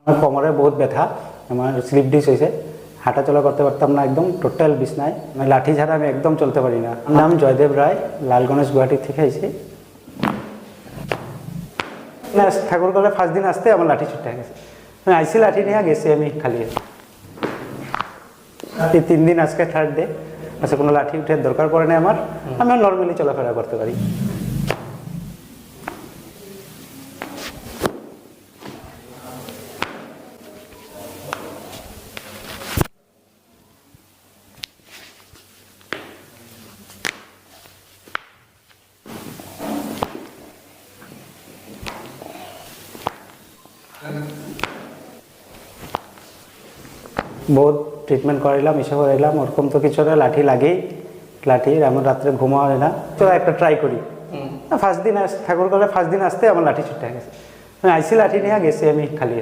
আমার কোমরে বহুত ব্যথা, আমার স্লিপ ডিস্ক হয়েছে, হাঁটা চলা করতে পারতাম না, একদম টোটাল বিছনায়, মানে লাঠি ছাড়া আমি একদম চলতে পারি না। আমার নাম জয়দেব রায়, লালগণেশ গুয়াহাটি থেকে আইছি। না ঠাকুরগাঁওয়ে ফার্স্ট দিন আসতে আমার লাঠি ছুটে গেছে, আমি আইসি লাঠি নিয়ে গেছি আমি খালি। এই 3 দিন আজকে থার্ড ডে, আচ্ছা কোনো লাঠি উঠে দরকার পড়ে না আমার, আমি নর্মালি চলাফেরা করতে পারি। বহুত ট্রিটমেন্ট করাইলাম, এসব করাইলাম, ওরকম তো কিছু না, লাঠি লাগেই, লাঠির এমন রাত্রে ঘুমা হয় না, তো একটা ট্রাই করি। ফার্স্ট দিন ঠাকুরগাঁওয়ে ফার্স্ট দিন আসতে আমার লাঠি ছুটে গেছে, আমি আইসি লাঠি নিয়ে গেছি আমি খালি।